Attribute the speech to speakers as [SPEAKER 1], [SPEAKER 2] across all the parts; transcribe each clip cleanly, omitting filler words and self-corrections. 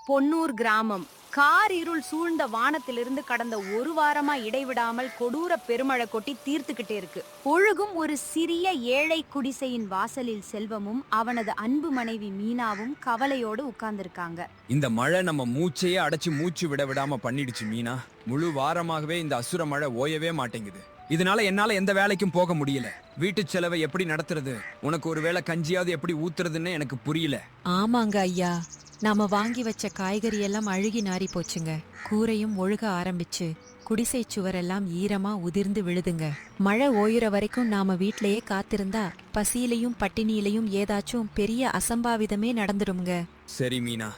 [SPEAKER 1] பொன்னூர் கிராமம். கார் இருள் சூழ்ந்த வானத்திலிருந்து கடந்த ஒரு வாரமா இடைவிடாமல் கொடூர பெருமழை கொட்டி தீர்த்துக்கிட்டே இருக்கு. ஒழுகும் ஒரு சிறிய ஏழை குடிசையின் வாசலில் செல்வமும் அவனது அன்பு மனைவி மீனாவும் கவலையோடு உட்கார்ந்திருக்காங்க.
[SPEAKER 2] இந்த மழை நம்ம மூச்சையே அடைச்சு மூச்சு விடாம பண்ணிடுச்சு மீனா. முழு வாரமாகவே இந்த அசுர மழை ஓயவே மாட்டேங்குது. இதனால என்னால எந்த வேலைக்கும் போக முடியல. வீட்டு செலவை எப்படி நடத்துறது, உனக்கு ஒருவேளை கஞ்சியாவது எப்படி ஊத்துறதுன்னு எனக்கு புரியல.
[SPEAKER 3] ஆமாங்க ஐயா, நாம வாங்கி வச்ச காய்கறி எல்லாம் அழுகி நாரி போச்சுங்க. கூரையும் ஒழுக ஆரம்பிச்சு குடிசை சுவரெல்லாம் ஈரமா உதிர்ந்து விழுதுங்க. மழை ஓயுற வரைக்கும் நாம வீட்லயே காத்திருந்தா பசியிலையும் பட்டினியிலையும் ஏதாச்சும் பெரிய அசம்பாவிதமே நடந்துடுங்க.
[SPEAKER 2] சரி மீனா,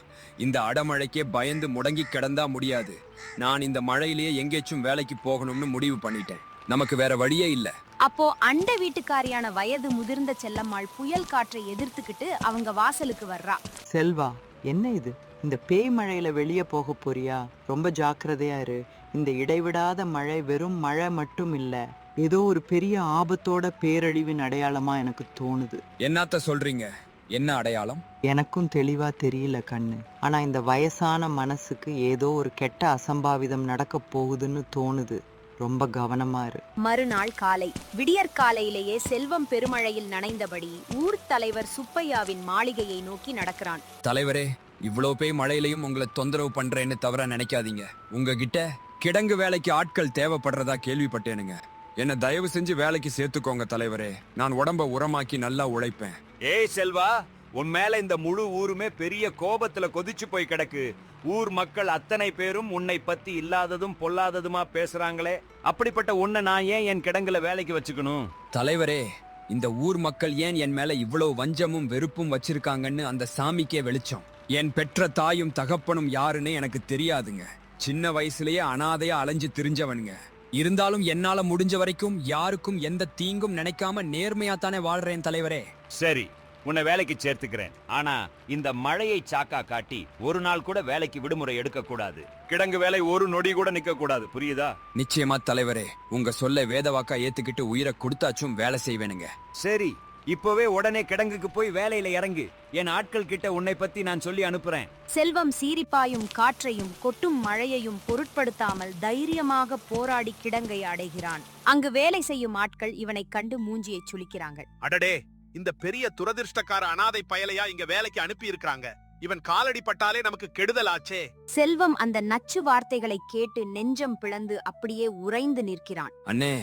[SPEAKER 2] இந்த அடமழைக்கே பயந்து முடங்கி கிடந்தா முடியாது. நான் இந்த மழையிலேயே எங்கேச்சும் வேலைக்கு போகணும்னு முடிவு பண்ணிட்டேன். நமக்கு வேற வழியே இல்ல.
[SPEAKER 1] அப்போ அண்டை வீட்டுக்காரியான வயது முதிர்ந்த செல்லம்மாள் புயல் காற்றை எதிர்த்துக்கிட்டு அவங்க வாசலுக்கு வர்றா.
[SPEAKER 4] செல்வா, என்ன இது? இந்த பேய் மழையில வெளியே போக போறியா? ரொம்ப ஜாக்கிரதையா இரு. இந்த இடைவிடாத மழை வெறும் மழை மட்டும் இல்ல, ஏதோ ஒரு பெரிய ஆபத்தோட பேரழிவின் அடையாளமா எனக்கு தோணுது.
[SPEAKER 2] என்னத்த சொல்றீங்க? என்ன அடையாளம்?
[SPEAKER 4] எனக்கும் தெளிவா தெரியல கண்ணு. ஆனா இந்த வயசான மனசுக்கு ஏதோ ஒரு கெட்ட அசம்பாவிதம் நடக்க போகுதுன்னு தோணுது. ரொம்ப கவனமா இரு.
[SPEAKER 1] மறுநாள் காலை விடியற்காலையிலேயே செல்வம் பெருமழையில் நனைந்தபடி ஊர் தலைவர் சுப்பையாவின் மாளிகையை நோக்கி நடக்கிறான்.
[SPEAKER 2] தலைவரே, இவ்வளோ பேய் மழையிலையும் உங்களை தொந்தரவு பண்றேன்னு தவறா நினைக்காதீங்க. உங்ககிட்ட கிடங்கு வேலைக்கு ஆட்கள் தேவைப்படுறதா கேள்விப்பட்டேனுங்க. என்ன தயவு செஞ்சு வேலைக்கு சேர்த்துக்கோங்க தலைவரே. நான் உடம்ப உரமாக்கி நல்லா உழைப்பேன்.
[SPEAKER 5] ஏய் செல்வா, உன் மேல இந்த முழு ஊருமே பெரிய கோபத்துல கொதிச்சு போய் கிடக்கு. ஊர் மக்கள் அத்தனை பேரும் உன்னை பத்தி இல்லாததும் பொல்லாததுமா பேசுறாங்களே. அப்படிப்பட்ட உன்னை நான் ஏன் என் கிடங்குல வேலைக்கு வச்சுக்கணும்?
[SPEAKER 2] தலைவரே, இந்த ஊர் மக்கள் ஏன் என் மேல இவ்வளவு வஞ்சமும் வெறுப்பும் வச்சிருக்காங்கன்னு அந்த சாமிக்கே வெளிச்சம். என் பெற்ற தாயும் தகப்பனும் யாருன்னு எனக்கு தெரியாதுங்க. சின்ன வயசுலயே அனாதையா அலைஞ்சு திரிஞ்சவனுங்க. இருந்தாலும் என்னால முடிஞ்ச வரைக்கும் யாருக்கும் எந்த தீங்கும் நினைக்காம நேர்மையா தானே வாழ்றேன் தலைவரே.
[SPEAKER 5] சரி, உன்னை வேலைக்கு சேர்த்துக்கிறேன். ஆனா இந்த மழையை சாக்கா காட்டி ஒரு நாள் கூட வேலைக்கு விடுமுறை எடுக்க கூடாது. கிடங்கு வேலை ஒரு நொடி கூட நிக்க கூடாது, புரியுதா?
[SPEAKER 2] நிச்சயமா தலைவரே, உங்க சொல்ல வேதவாக்கா ஏத்துக்கிட்டு உயிரை கொடுத்தாச்சும் வேலை செய்வேனுங்க.
[SPEAKER 5] சரி, இப்பவே உடனே கிடங்குக்கு போய் வேலையில இறங்கு. என் ஆட்கள் கிட்ட உன்னை பத்தி நான் சொல்லி அனுப்புறேன்.
[SPEAKER 1] செல்வம் சீரிப்பாயும் காற்றையும் கொட்டும் மழையையும் பொருட்படுத்தாமல் தைரியமாக போராடி கிடங்கை அடைகிறான். அங்கு வேலை செய்யும் ஆட்கள் இவனை கண்டு மூஞ்சியை சுளிக்கிறாங்க.
[SPEAKER 6] அடடே, இந்த பெரிய துரதிருஷ்டக்கார அனாதை பயலையா இங்க வேலைக்கு அனுப்பி இருக்காங்க. இவன் காலடி பட்டாலே நமக்கு கெடுதல் ஆச்சே.
[SPEAKER 1] செல்வம் அந்த நச்சு வார்த்தைகளை கேட்டு நெஞ்சம் பிளந்து அப்படியே உறைந்து நிற்கிறான்.
[SPEAKER 2] அண்ணே,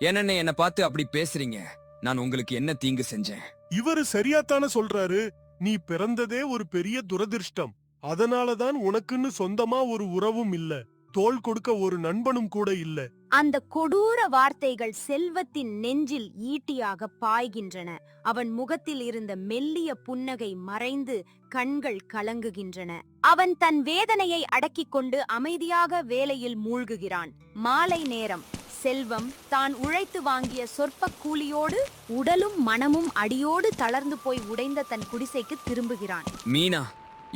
[SPEAKER 2] என்னண்ணே என்ன பார்த்து அப்படி பேசுறீங்க? நான் உங்களுக்கு என்ன தீங்கு செஞ்சேன்?
[SPEAKER 7] இவரு சரியாத்தான சொல்றாரு. நீ பிறந்ததே ஒரு பெரிய துரதிர்ஷ்டம். அதனாலதான் உனக்குன்னு சொந்தமா ஒரு உறவும் இல்ல, தோள் கொடுக்க ஒரு நண்பனும் கூட இல்ல.
[SPEAKER 1] அந்த கொடூர வார்த்தைகள் செல்வத்தின் நெஞ்சில் ஈட்டியாக பாய்கின்றன. அவன் முகத்தில் இருந்த மெல்லிய புன்னகை மறைந்து கண்கள் கலங்குகின்றன. அவன் தன் வேதனையை அடக்கிக் கொண்டு அமைதியாக வேலையில் மூழ்குகிறான். மாலை நேரம். செல்வம் தான் உழைத்து வாங்கிய சொற்ப கூலியோடு உடலும் மனமும் அடியோடு தளர்ந்து போய் உடைந்த தன் குடிசைக்கு திரும்புகிறான்.
[SPEAKER 2] மீனா,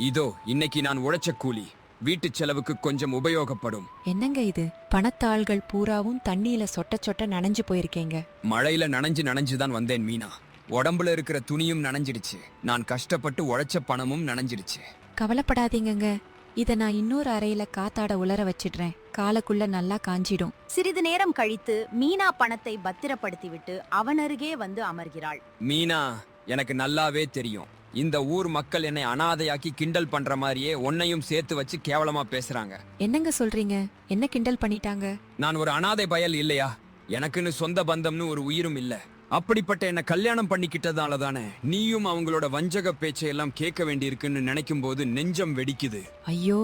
[SPEAKER 2] இதோ இன்னைக்கு நான் உழைச்ச கூலி வீட்டு செலவுக்கு கொஞ்சம் உபயோகப்படும்.
[SPEAKER 3] என்னங்க இது? பணத்தாள்கள் பூராவும் தண்ணியில சொட்ட சொட்ட நனைஞ்சு போயிருக்கேங்க.
[SPEAKER 2] மழையில நனைஞ்சுதான் வந்தேன் மீனா. உடம்புல இருக்கிற துணியும் நனைஞ்சிடுச்சு. நான் கஷ்டப்பட்டு உழைச்ச பணமும் நனைஞ்சிடுச்சு.
[SPEAKER 3] கவலைப்படாதீங்கங்க, இத நான் இன்னொரு அறையில காத்தாட உலர வச்சிடுறேன். காலக்குள்ள நல்லா காஞ்சிடும்.
[SPEAKER 1] சிறிது நேரம் கழித்து மீனா பணத்தை பத்திரப்படுத்திவிட்டு அவன் அருகே வந்து அமர்கிறாள்.
[SPEAKER 2] மீனா, எனக்கு நல்லாவே தெரியும் இந்த ஊர் மக்கள் என்னை அனாதையாக்கி கிண்டல் பண்ற மாதிரியே உன்னையும் சேர்த்து வச்சு கேவலமா பேசுறாங்க.
[SPEAKER 3] என்னங்க சொல்றீங்க? என்ன கிண்டல் பண்ணிட்டாங்க?
[SPEAKER 2] நான் ஒரு அனாதை பயல் இல்லையா? எனக்குன்னு சொந்த பந்தம்னு ஒரு உயிரும் இல்ல. அப்படிப்பட்ட என்ன கல்யாணம் பண்ணிக்கிட்டதால தானே நீயும் அவங்களோட வஞ்சக பேச்சையெல்லாம் கேட்க வேண்டியிருக்குன்னு நினைக்கும் போது நெஞ்சம் வெடிக்குது.
[SPEAKER 3] ஐயோ,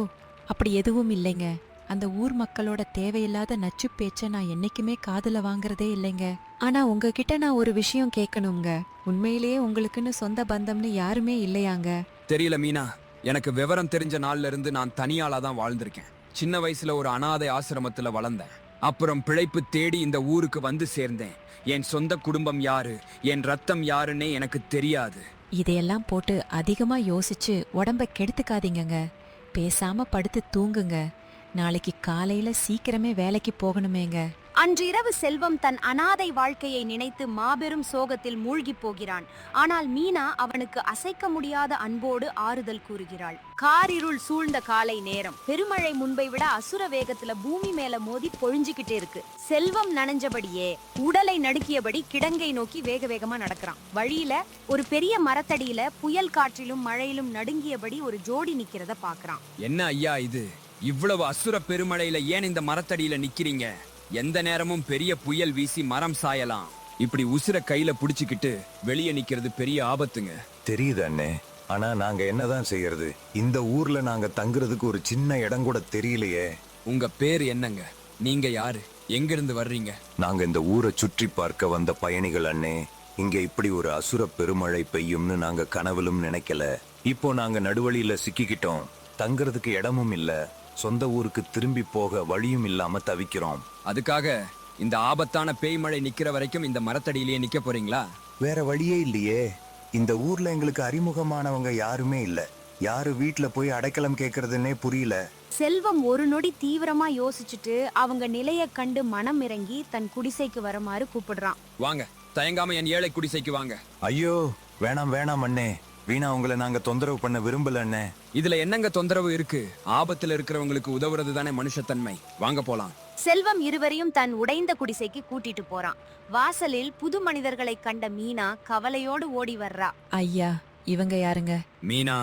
[SPEAKER 3] அப்படி எதுவும் இல்லைங்க. அந்த ஊர் மக்களோட தேவையில்லாத நச்சு பேச்ச நான் என்னைக்குமே காதுல வாங்குறதே இல்லைங்க. ஆனா உங்ககிட்ட நான் ஒரு விஷயம் கேட்கணுங்க. உண்மையிலேயே உங்களுக்குன்னு சொந்த பந்தம்னு யாருமே இல்லையாங்க?
[SPEAKER 2] தெரியல மீனா, எனக்கு விவரம் தெரிஞ்ச நாள்ல இருந்து நான் தனியாளா தான் வாழ்ந்திருக்கேன். சின்ன வயசுல ஒரு அனாதை ஆசிரமத்துல வளர்ந்தேன். அப்புறம் பிழைப்பு தேடி இந்த ஊருக்கு வந்து சேர்ந்தேன். என் சொந்த குடும்பம் யாரு, என் ரத்தம் யாருன்னே எனக்கு தெரியாது.
[SPEAKER 3] இதையெல்லாம் போட்டு அதிகமா யோசிச்சு உடம்ப கெடுத்துக்காதீங்கங்க. பேசாம படுத்து தூங்குங்க. நாளைக்கு காலையில சீக்கிரமே வேலைக்கு போகணுமேங்க.
[SPEAKER 1] அன்றிரவு செல்வம் தன் அனாதை வாழ்க்கையை நினைத்து மாபெரும் சோகத்தில் மூழ்கிப் போகிறான். ஆனால் மீனா அவனுக்கு அசைக்க முடியாத அன்போடு ஆறுதல் கூறுகிறாள். காரிருள் சூழ்ந்த காலை நேரம். பெருமழை முன்பை விட அசுர வேகத்துல பூமி மேல மோதி பொழிஞ்சுக்கிட்டே இருக்கு. செல்வம் நனைஞ்சபடியே உடலை நடுக்கியபடி கிடங்கை நோக்கி வேக வேகமா நடக்கிறான். வழியில ஒரு பெரிய மரத்தடியில புயல் காற்றிலும் மழையிலும் நடுங்கியபடி ஒரு ஜோடி நிக்கிறத பாக்குறான்.
[SPEAKER 2] என்ன ஐயா இது? இவ்வளவு அசுர பெருமழையில ஏன் இந்த மரத்தடியில நிக்கிறீங்க? எந்த நேரமும் பெரிய புயல் வீசி மரம் சாயலாம். இப்படி உசுர கையில புடிச்சுக்கிட்டு வெளியே நிக்கிறது பெரிய ஆபத்துங்க.
[SPEAKER 8] தெரியுது அண்ணே, ஆனா நாங்க என்னதான் செய்யறது? இந்த ஊர்ல நாங்க தங்குறதுக்கு ஒரு சின்ன இடம் கூட தெரியலையே.
[SPEAKER 2] உங்க பேர் என்னங்க? நீங்க யாரு? எங்கிருந்து வர்றீங்க?
[SPEAKER 8] நாங்க இந்த ஊரை சுற்றி பார்க்க வந்த பயணிகள் அண்ணே. இங்க இப்படி ஒரு அசுர பெருமழை பெய்யும்னு நாங்க கனவிலும் நினைக்கல. இப்போ நாங்க நடுவழியில சிக்கிக்கிட்டோம். தங்குறதுக்கு இடமும் இல்ல, சொந்த ஊருக்கு திரும்பி போக வழியும் இல்லாம தவிக்கிறோம்.
[SPEAKER 2] அதுக்காக இந்த ஆபத்தான பேய் மழை நிக்கிற வரைக்கும் இந்த மரத்தடியிலேயே நிக்க போறீங்களா?
[SPEAKER 8] வேற வழியே இல்லையே. இந்த ஊர்ல எங்களுக்கு அறிமுகமானவங்க யாருமே இல்ல. யாரு வீட்டுல போய் அடைக்கலம் கேக்குறதுன்னே புரியல.
[SPEAKER 1] செல்வம் ஒரு நொடி தீவிரமா யோசிச்சுட்டு அவங்க நிலைய கண்டு மனம் இறங்கி தன் குடிசைக்கு வருமாறு கூப்பிடுறான்.
[SPEAKER 2] வாங்க, தயங்காம என் ஏழை குடிசைக்கு வாங்க.
[SPEAKER 8] ஐயோ வேணாம் வேணாம் அண்ணே, வீணா உங்களை நாங்க தொந்தரவு பண்ண விரும்பல அண்ணே.
[SPEAKER 2] இதுல என்னங்க தொந்தரவு இருக்கு? ஆபத்துல இருக்கிறவங்களுக்கு உதவுறது தானே மனுஷத்தன்மை. வாங்க போலாம்.
[SPEAKER 1] செல்வம் இருவரையும் தன் உடைந்த குடிசைக்கு கூட்டிட்டு போறான். வாசலில் புது மனிதர்களை கண்ட மீனா கவலையோடு ஓடி வர்றா.
[SPEAKER 3] ஐயா, இவங்க யாருங்க?
[SPEAKER 2] மீனா,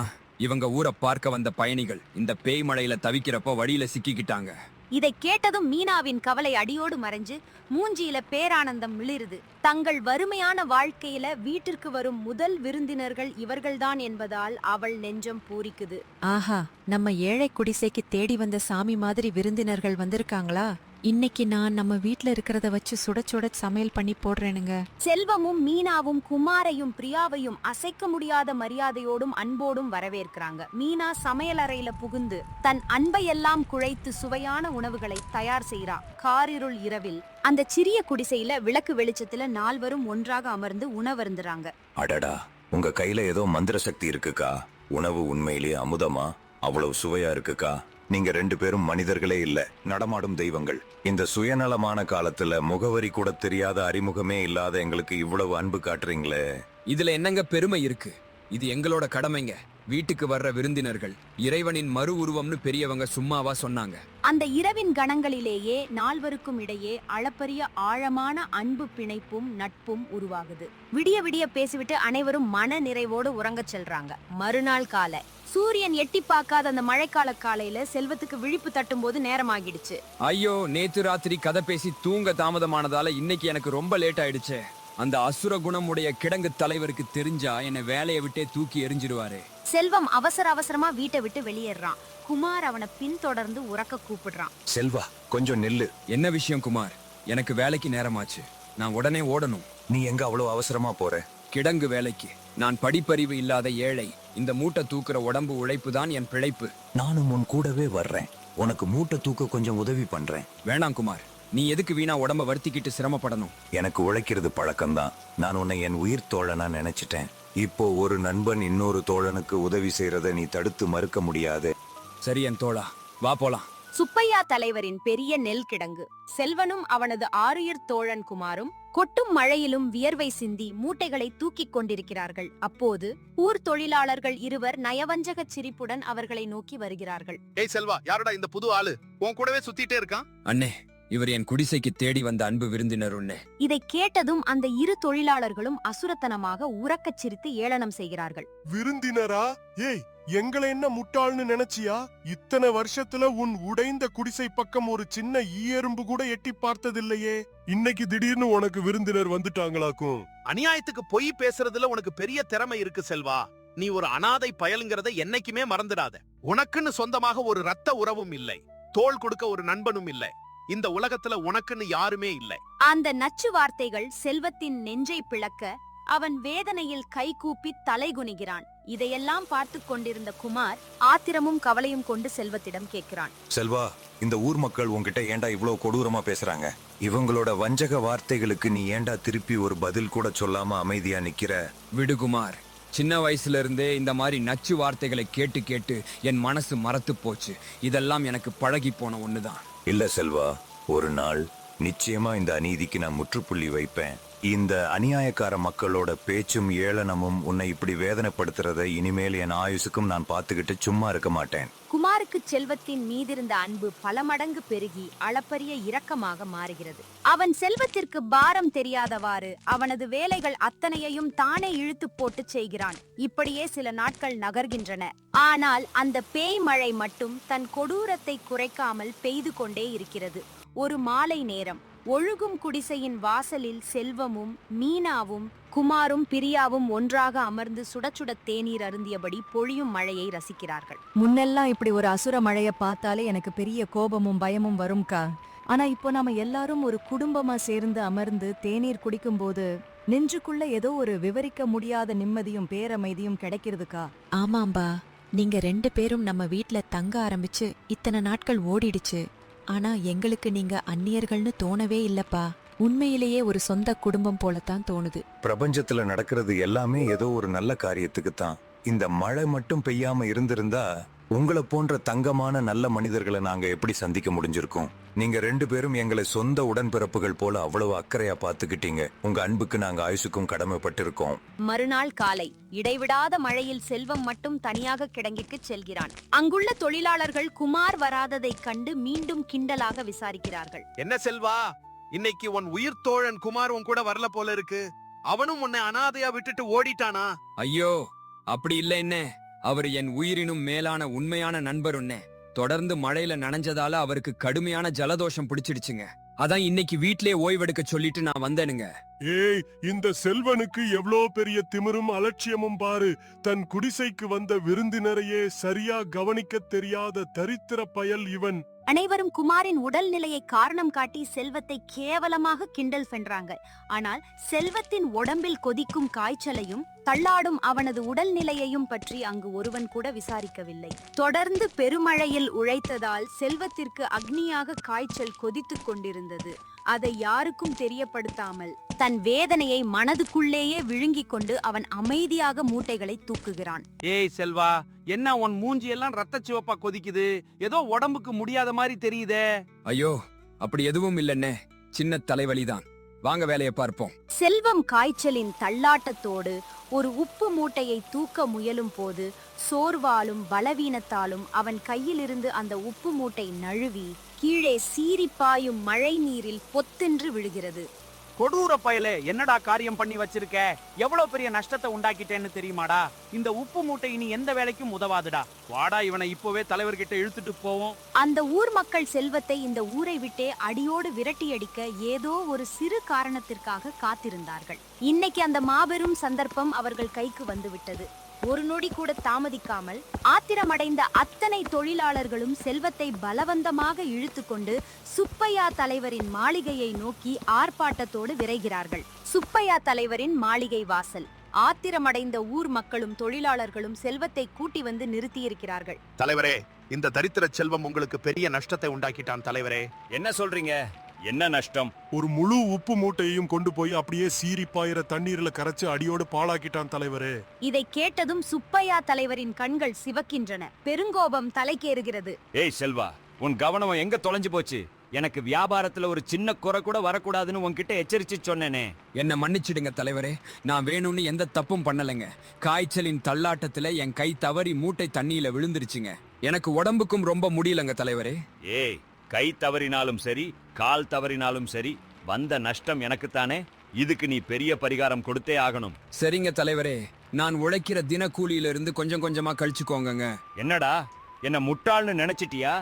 [SPEAKER 2] இவங்க ஊரை பார்க்க வந்த பயணிகள். இந்த பேய் மழையில தவிக்கிறப்போ வழியில சிக்கிக்கிட்டாங்க.
[SPEAKER 1] இதை கேட்டதும் மீனாவின் கவலை அடியோடு மறைஞ்சு மூஞ்சியில பேரானந்தம் மிளிருது. தங்கள் வறுமையான வாழ்க்கையில வீட்டிற்கு வரும் முதல் விருந்தினர்கள் இவர்கள்தான் என்பதால் அவள் நெஞ்சம் பூரிக்குது.
[SPEAKER 3] ஆஹா, நம்ம ஏழை குடிசைக்கு தேடி வந்த சாமி மாதிரி விருந்தினர்கள் வந்திருக்காங்களா? இன்னைக்கு நான் நம்ம வீட்ல இருக்கிறத வச்சு சுட சுட சமையல் பண்ணி போடுறேனுங்க.
[SPEAKER 1] செல்வமும் மீனாவும் குமாரையும் பிரியாவையும் அசைக்க முடியாத மரியாதையோடும் அன்போடும் வரவேற்கிறாங்க. மீனா சமையல் அறையில புகுந்து தன் அன்பையெல்லாம் குழைத்து சுவையான உணவுகளை தயார் செய்றா. காரிருள் இரவில் அந்த சிறிய குடிசையில விளக்கு வெளிச்சத்துல நால்வரும் ஒன்றாக அமர்ந்து உணவருந்துறாங்க.
[SPEAKER 8] அடடா, உங்க கையில ஏதோ மந்திர சக்தி இருக்குக்கா. உணவு உண்மையிலேயே அமுதமா? அவ்வளவு சுவையா இருக்குக்கா. நீங்க 2 பேரும் மனிதர்களே இல்ல, நடமாடும் தெய்வங்கள். இந்த சுயநலமான காலத்துல முகவரி கூட தெரியாத அறிமுகமே இல்லாத எங்களுக்கு இவ்வளவு அன்பு காட்டுறீங்களே.
[SPEAKER 2] இதுல என்னங்க பெருமை இருக்கு? இது எங்களோட கடமைங்க. வீட்டுக்கு வர்ற விருந்தினர்கள் இறைவனின் மறு உருவம்னு பெரியவங்க சும்மாவா சொன்னாங்க?
[SPEAKER 1] அந்த இரவின் கணங்களிலேயே நால்வருக்கும் இடையே அளப்பரிய ஆழமான அன்பு பிணைப்பும் நட்பும் உருவாகுது. விடிய விடிய பேசிவிட்டு அனைவரும் மன நிறைவோடு உறங்கச் செல்றாங்க. மறுநாள் காலை சூரியன் எட்டி பார்க்காத அந்த மழைக்கால காலையில செல்வத்துக்கு விழிப்பு தட்டும் போது நேரமாகிடுச்சு.
[SPEAKER 2] ஐயோ, நேத்து ராத்திரி கதை பேசி தூங்க தாமதமானதால இன்னைக்கு எனக்கு ரொம்ப லேட் ஆயிடுச்சு. அந்த அசுர குணமுடைய கிடங்கு தலைவருக்கு தெரிஞ்சா என்னை வேலையை விட்டே தூக்கி எரிஞ்சிருவாரு.
[SPEAKER 1] செல்வம் அவசர அவசரமா வீட்டை விட்டு வெளியேறான். குமார் அவனை பின்தொடர்ந்து உறக்க கூப்பிடுறான்.
[SPEAKER 8] செல்வா, கொஞ்சம் நெல்லு.
[SPEAKER 2] என்ன விஷயம் குமார்? எனக்கு வேலைக்கு நேரமாச்சு, நான் உடனே ஓடணும்.
[SPEAKER 8] நீ எங்க அவ்வளவு அவசரமா போற?
[SPEAKER 2] கிடங்கு வேலைக்கு. நான் படிப்பறிவு இல்லாத ஏழை. இந்த மூட்டை தூக்குற உடம்பு உழைப்பு தான் என் பிழைப்பு.
[SPEAKER 8] நானும் உன் கூடவே வர்றேன். உனக்கு மூட்டை தூக்க கொஞ்சம் உதவி பண்றேன்.
[SPEAKER 2] வேணாம் குமார், நீ எதுக்கு வீணா உடம்ப வருத்திக்கிட்டு சிரமப்படணும்?
[SPEAKER 8] எனக்கு உழைக்கிறது பழக்கம்தான். நான் உன்னை என் உயிர் தோழனா நினைச்சிட்டேன். இப்போ ஒரு நண்பன் இன்னொரு தோழனுக்கு உதவி செய்யறத நீ தடுத்து மறுக்க முடியாது.
[SPEAKER 2] சரி என் தோழா, வா போலாம்.
[SPEAKER 1] சுப்பையா தலைவரின் பெரிய நெல் கிடங்கு. செல்வனும் அவனது ஆருயிர் தோழன் குமாரும் கொட்டும் மழையிலும் வியர்வை சிந்தி மூட்டைகளை தூக்கிக் கொண்டிருக்கிறார்கள். அப்போது ஊர் தொழிலாளர்கள் இருவர் நயவஞ்சக சிரிப்புடன் அவர்களை நோக்கி வருகிறார்கள்.
[SPEAKER 6] ஏய் செல்வா, யாரடா இந்த புது ஆளு? உன் கூடவே சுத்திட்டே இருக்கான்?
[SPEAKER 2] அண்ணே, இவர் என் குடிசைக்கு தேடி வந்த அன்பு விருந்தினர். உன்னே.
[SPEAKER 1] இதை கேட்டதும் அந்த இரு தொழிலாளர்களும் அசுரத்தனமாக உறக்கச் சிரித்து ஏளனம் செய்கிறார்கள்.
[SPEAKER 7] விருந்தினரா? ஏய், எங்களை என்ன முட்டாள்னு நினைச்சியா? இத்தனை வருஷத்துல உன் உடைந்த குடிசை பக்கம் ஒரு சின்ன ஈயெறும்பு கூட எட்டி பார்த்ததில்லையே. இன்னைக்கு திடீர்னு உனக்கு விருந்தினர் வந்துட்டாங்களாக்கும்.
[SPEAKER 6] அநியாயத்துக்கு பொய் பேசுறதுல உனக்கு பெரிய திறமை இருக்கு செல்வா. நீ ஒரு அனாதை பயலுங்கிறத என்னைக்குமே மறந்துடாத. உனக்குன்னு சொந்தமாக ஒரு ரத்த உறவும் இல்லை, தோள் கொடுக்க ஒரு நண்பனும் இல்லை. இந்த உலகத்துல உனக்குன்னு யாருமே இல்லை.
[SPEAKER 1] அந்த நச்சு வார்த்தைகள் செல்வத்தின் நெஞ்சை பிளக்க அவன் வேதனையில் கைகூப்பி தலைகுனிகிறான். இதையெல்லாம் பார்த்து கொண்டிருந்த குமார் ஆத்திரமும் கவலையும் கொண்டு செல்வத்திடம் கேட்கிறான்.
[SPEAKER 8] செல்வா, இந்த ஊர் மக்கள் உன்கிட்ட ஏண்டா இவ்வளவு கொடூரமா பேசுறாங்க? இவங்களோட வஞ்சக வார்த்தைகளுக்கு நீ ஏண்டா திருப்பி ஒரு பதில் கூட சொல்லாம அமைதியா நிக்கிற?
[SPEAKER 2] விடு குமார், சின்ன வயசுல இருந்தே இந்த மாதிரி நச்சு வார்த்தைகளை கேட்டு கேட்டு என் மனசு மரத்து போச்சு. இதெல்லாம் எனக்கு பழகி போன ஒண்ணுதான்.
[SPEAKER 8] இல்ல செல்வா, ஒரு நாள் நிச்சயமா இந்த அநீதிக்கு நான் முற்றுப்புள்ளி வைப்பேன். இந்த அநியாயக்கார மக்களோட பேச்சும் ஏளனமும் உன்னை இப்படி வேதனைப்படுத்துறதை இனிமேல் என் ஆயுசுக்கும் நான் பார்த்துக்கிட்டு சும்மா இருக்க மாட்டேன்.
[SPEAKER 1] குமாருக்கு செல்வத்தின் மீதிருந்த அன்பு பல மடங்கு பெருகி அளப்பரிய இரக்கமாக மாறுகிறது. அவன் செல்வத்திற்கு பாரம் தெரியாதவாறு அவனது வேலைகள் அத்தனையையும் தானே இழுத்து போட்டு செய்கிறான். இப்படியே சில நாட்கள் நகர்கின்றன. ஆனால் அந்த பேய் மழை மட்டும் தன் கொடூரத்தை குறைக்காமல் பெய்து கொண்டே இருக்கிறது. ஒரு மாலை நேரம் ஒழுகும் குடிசையின் வாசலில் செல்வமும் மீனாவும் குமாரும் பிரியாவும் ஒன்றாக அமர்ந்து சுட சுட தேநீர் அருந்தியபடி பொழியும் மழையை ரசிக்கிறார்கள்.
[SPEAKER 9] முன்னெல்லாம் இப்படி ஒரு அசுர மழைய பார்த்தாலே எனக்கு பெரிய கோபமும் பயமும் வரும்க்கா. ஆனா இப்போ நாம எல்லாரும் ஒரு குடும்பமா சேர்ந்து அமர்ந்து தேநீர் குடிக்கும்போது நெஞ்சுக்குள்ள ஏதோ ஒரு விவரிக்க முடியாத நிம்மதியும் பேரமைதியும் கிடைக்கிறதுக்கா.
[SPEAKER 3] ஆமாம்பா, நீங்க 2 பேரும் நம்ம வீட்ல தங்க ஆரம்பிச்சு இத்தனை நாட்கள் ஓடிடுச்சு. ஆனா எங்களுக்கு நீங்க அந்நியர்கள்னு தோணவே இல்லப்பா. உண்மையிலேயே ஒரு சொந்த குடும்பம் போலத்தான் தோணுது.
[SPEAKER 8] பிரபஞ்சத்துல நடக்கிறது எல்லாமே ஏதோ ஒரு நல்ல காரியத்துக்கு தான். இந்த மழை மட்டும் பெய்யாம இருந்திருந்தா உங்களை போன்ற தங்கமான நல்ல மனிதர்களை நாங்க எப்படி சந்திக்க முடிஞ்சிருக்கோம். நீங்க 2 பேரும் எங்களை சொந்த உடன்பிறப்புகள் போல அவ்வளவு அக்கறையா பாத்துக்கிட்டீங்க. உங்க அன்புக்கு நாங்க ஆயுசுக்கும் கடமைப்பட்டிருக்கோம்.
[SPEAKER 1] மறுநாள் காலை இடைவிடாத மழையில் செல்வம் மட்டும் தனியாக கிடங்கிற்கு செல்கிறான். அங்குள்ள தொழிலாளர்கள் குமார் வராததை கண்டு மீண்டும் கிண்டலாக விசாரிக்கிறார்கள்.
[SPEAKER 6] என்ன செல்வா, இன்னைக்கு உன் உயிர் தோழன் குமார் உன் கூட வரல போல இருக்கு. அவனும் உன்னை அனாதையா விட்டுட்டு ஓடிட்டானா?
[SPEAKER 2] ஐயோ, அப்படி இல்ல என்ன. அவர் என் உயிரினும் மேலான உண்மையான நண்பர். தொடர்ந்து மழையில நனைஞ்சதால அவருக்கு கடுமையான ஜலதோஷம் பிடிச்சிடுச்சுங்க. அதான் இன்னைக்கு வீட்லயே ஓய்வெடுக்க சொல்லிட்டு நான் வந்தேனுங்க.
[SPEAKER 7] ஏய், இந்த செல்வனுக்கு எவ்வளோ பெரிய திமிரும் அலட்சியமும் பாரு. தன் குடிசைக்கு வந்த விருந்தினரையே சரியா கவனிக்க தெரியாத தரித்திர பயல் இவன்.
[SPEAKER 1] அனைவரும் குமாரின் உடல்நிலையை காரணம் காட்டி செல்வத்தை கேவலமாக கிண்டல் சென்றாங்க. ஆனால் செல்வத்தின் உடம்பில் கொதிக்கும் காய்ச்சலையும் தள்ளாடும் அவனது உடல்நிலையையும் பற்றி அங்கு ஒருவன் கூட விசாரிக்கவில்லை. தொடர்ந்து பெருமழையில் உழைத்ததால் செல்வத்திற்கு அக்னியாக காய்ச்சல் கொதித்துக் கொண்டிருந்தது. அதை யாருக்கும் தெரியப்படுத்தாமல் தன் வேதனையை மனதுக்குள்ளேயே விழுங்கிக் கொண்டு அவன் அமைதியாக மூட்டைகளை தூக்குகிறான்.
[SPEAKER 5] ஏய் செல்வா, என்ன உன் மூஞ்சி எல்லாம் ரத்த சிவப்பா கொதிக்குது? ஏதோ உடம்புக்கு முடியாத மாதிரி தெரியுதே.
[SPEAKER 2] ஐயோ, அப்படி எதுவும் இல்லைன்னே, சின்ன தலைவலிதான். வாங்க வேலையை பார்ப்போம்.
[SPEAKER 1] செல்வம் காய்ச்சலின் தள்ளாட்டத்தோடு ஒரு உப்பு மூட்டையை தூக்க முயலும் போது சோர்வாலும் பலவீனத்தாலும் அவன் கையிலிருந்து அந்த உப்பு மூட்டை நழுவி கீழே சீரிப்பாயும் மழை நீரில் பொத்தென்று விழுகிறது.
[SPEAKER 5] கொடூர பயலே, என்னடா காரியம் பண்ணி வச்சிருக்க? எவ்வளவு பெரிய நஷ்டத்தை உண்டாக்கிட்டேன்னு தெரியுமாடா? இந்த உப்பு மூட்டை இனி எந்த வேலைக்கும் உதவாதுடா. வாடா, இவனை இப்பவே தலைவர்கிட்ட இழுத்துட்டு போவோம்.
[SPEAKER 1] அந்த ஊர் மக்கள் செல்வத்தை இந்த ஊரை விட்டே அடியோடு விரட்டியடிக்க ஏதோ ஒரு சிறு காரணத்திற்காக காத்திருந்தார்கள். இன்னைக்கு அந்த மாபெரும் சந்தர்ப்பம் அவர்கள் கைக்கு வந்துவிட்டது. ஒரு நொடி கூட தாமதிக்காமல் ஆத்திரமடைந்த அத்தனை தொழிலாளர்களும் செல்வத்தை பலவந்தமாக இழுத்துக்கொண்டு சுப்பையா தலைவரின் மாளிகையை நோக்கி ஆர்ப்பாட்டத்தோடு விரைகிறார்கள். சுப்பையா தலைவரின் மாளிகை வாசல். ஆத்திரமடைந்த ஊர் மக்களும் தொழிலாளர்களும் செல்வத்தை கூட்டி வந்து நிறுத்தியிருக்கிறார்கள்.
[SPEAKER 6] தலைவரே, இந்த தரித்திர செல்வம் உங்களுக்கு பெரிய நஷ்டத்தை உண்டாக்கிட்டான் தலைவரே.
[SPEAKER 5] என்ன சொல்றீங்க? என்ன நஷ்டம்?
[SPEAKER 7] ஒரு முழு உப்பு மூட்டையையும் கொண்டு போய் அப்படியே சீரிப்பாயிர தண்ணீர்ல கரைச்சு அடியோடு பாழாக்கிட்டான் தலைவரே.
[SPEAKER 1] இதை கேட்டதும் சுப்பையா தலைவரின் கண்கள் சிவக்கின்றன. பெருங்கோபம் தலைக்கேறுகிறது.
[SPEAKER 5] ஏய் செல்வா, உன் கவனம் எங்க தொலைஞ்சு போச்சு? எனக்கு வியாபாரத்துல ஒரு சின்ன குறை கூட வரக்கூடாதுன்னு உன்கிட்ட எச்சரிச்சு சொன்னேனே.
[SPEAKER 2] என்ன மன்னிச்சிடுங்க தலைவரே, நான் வேணும்னு எந்த தப்பும் பண்ணலைங்க. காய்ச்சலின் தள்ளாட்டத்துல என் கை தவறி மூட்டை தண்ணியில விழுந்துருச்சுங்க. எனக்கு உடம்புக்கும் ரொம்ப முடியலங்க தலைவரே.
[SPEAKER 5] ஏய், கை தவறினாலும் சரி, கால் தவறினாலும் சரி, வந்த நஷ்டம் எனக்குத்தானே. இதுக்கு நீ பெரிய பரிகாரம் கொடுத்தே ஆகணும்.
[SPEAKER 2] சரிங்க தலைவரே, நான் உழைக்கிற தினக்கூலியில இருந்து கொஞ்சம் கொஞ்சமா கழிச்சுக்கோங்க.
[SPEAKER 5] என்னடா, என்ன முட்டாள்னு நினைச்சிட்டியா?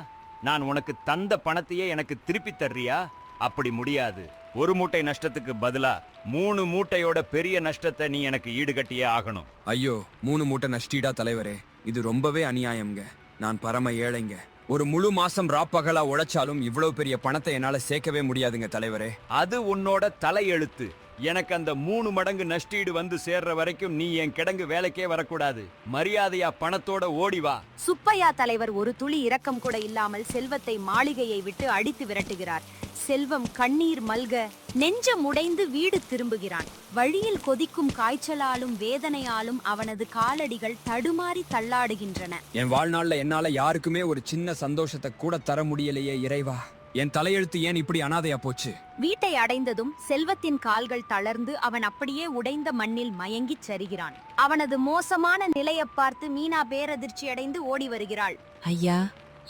[SPEAKER 5] நான் உனக்கு தந்த பணத்தையே எனக்கு திருப்பி தர்றியா? அப்படி முடியாது. ஒரு மூட்டை நஷ்டத்துக்கு பதிலா 3 மூட்டையோட பெரிய நஷ்டத்தை நீ எனக்கு ஈடுகட்டியே ஆகணும்.
[SPEAKER 2] ஐயோ, 3 மூட்டை நஷ்டீடா தலைவரே? இது ரொம்பவே அநியாயம்ங்க. நான் பரம ஏழைங்க. ஒரு முழு மாசம் ராப்பகலா உழைச்சாலும் இவ்வளவு பெரிய பணத்தை என்னால சேர்க்கவே முடியாதுங்க தலைவரே.
[SPEAKER 5] அது உன்னோட தலையெழுத்து. எனக்கு அந்த 3 மடங்கு நஷ்டீடு வந்து சேர்ற வரைக்கும் நீ என் கிடங்கு வேலைக்கே வரக்கூடாது. மரியாதையா பணத்தோட ஓடி வா.
[SPEAKER 1] சுப்பையா தலைவர் ஒரு துளி இரக்கம் கூட இல்லாமல் செல்வத்தை மாளிகையை விட்டு அடித்து விரட்டுகிறார். செல்வம் கண்ணீர் மல்க நெஞ்சம் உடைந்து வீடு திரும்புகிறான். வழியில் கொதிக்கும் காய்ச்சலாலும் வேதனையாலும் அவனது காலடிகள் தடுமாறி தள்ளாடுகின்றன.
[SPEAKER 2] என் வாழ்நாள்ல என்னால யாருக்குமே ஒரு சின்ன சந்தோஷத்தை கூட தர முடியலையே இறைவா. என் தலையெழுத்து ஏன் இப்படி அனாதையா போச்சு?
[SPEAKER 1] வீட்டை அடைந்ததும் செல்வத்தின் கால்கள் தளர்ந்து அவன் அப்படியே உடைந்த மண்ணில் மயங்கிச் சரிகிறான். அவனது மோசமான நிலையை பார்த்து மீனா பேரதிர்ச்சி அடைந்து ஓடி வருகிறாள்.
[SPEAKER 3] ஐயா,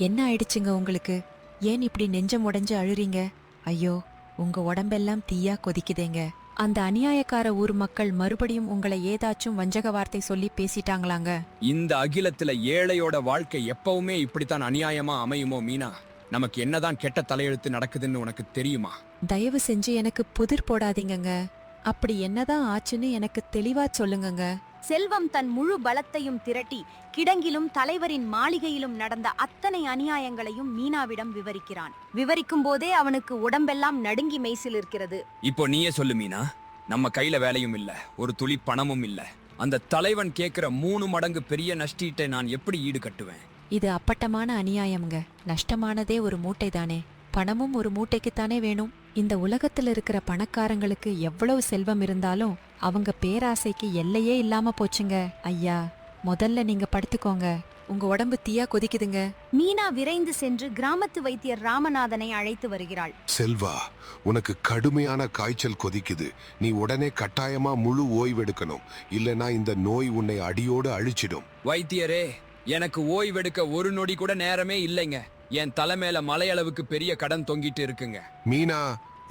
[SPEAKER 3] என்ன ஆயிடுச்சுங்க உங்களுக்கு? ஏன் இப்படி நெஞ்சம் உடைஞ்சு அழுறீங்க? ஐயோ, உங்க உடம்பெல்லாம் தீயா கொதிக்குதேங்க. அந்த அநியாயக்கார ஊர் மக்கள் மறுபடியும் உங்களை ஏதாச்சும் வஞ்சக வார்த்தை சொல்லி பேசிட்டாங்களாங்க?
[SPEAKER 2] இந்த அகிலத்துல ஏழையோட வாழ்க்கை எப்பவுமே இப்படித்தான் அநியாயமா அமையுமோ மீனா? நமக்கு என்னதான் கெட்ட தலையெழுத்து நடக்குதுன்னு உனக்கு தெரியுமா?
[SPEAKER 3] தயவு செஞ்சு எனக்கு புதிர் போடாதீங்கங்க. அப்படி என்னதான் ஆச்சுன்னு எனக்கு தெளிவா சொல்லுங்கங்க.
[SPEAKER 1] செல்வம் தன் முழு பலத்தையும் திரட்டி கிடங்கிலும் தலைவரின் மாளிகையிலும் நடந்த அத்தனை அநியாயங்களையும் மீனாவிடம் விவரிக்கிறான். விவரிக்கும் போதே அவனுக்கு உடம்பெல்லாம் நடுங்கி மெய்சிலிருக்கிறது.
[SPEAKER 2] இப்போ நீயே சொல்லு மீனா, நம்ம கையில வேலையும் இல்ல, ஒரு துளி பணமும் இல்ல. அந்த தலைவன் கேக்குற 3 மடங்கு பெரிய நஷ்டீட்டை நான் எப்படி ஈடு கட்டுவேன்?
[SPEAKER 3] இது அப்பட்டமான அநியாயம்ங்க. நஷ்டமானதே ஒரு மூட்டை தானே. பணமும் ஒரு மூட்டைக்குத்தானே வேணும். இந்த உலகத்துல இருக்கிற பணக்காரங்களுக்கு எவ்வளவு செல்வம் இருந்தாலும் அவங்க பேராசைக்கு எல்லையே இல்லாம போச்சுங்க. ஐயா, முதல்ல நீங்க படுத்துக்கோங்க. உங்க உடம்பு தீயா கொதிக்குதுங்க.
[SPEAKER 1] மீனா விரைந்து சென்று கிராமத்து வைத்தியர் ராமநாதனை அழைத்து வருகிறாள்.
[SPEAKER 7] செல்வா, உனக்கு கடுமையான காய்ச்சல் கொதிக்குது. நீ உடனே கட்டாயமா முழு ஓய்வெடுக்கணும். இல்லனா இந்த நோய் உன்னை அடியோடு அழிச்சிடும்.
[SPEAKER 2] வைத்தியரே, எனக்கு ஓய்வெடுக்க ஒரு நொடி கூட நேரமே இல்லைங்க. என் தலைமையில மலையளவுக்கு பெரிய கடன் தொங்கிட்டு இருக்குங்க.
[SPEAKER 7] மீனா,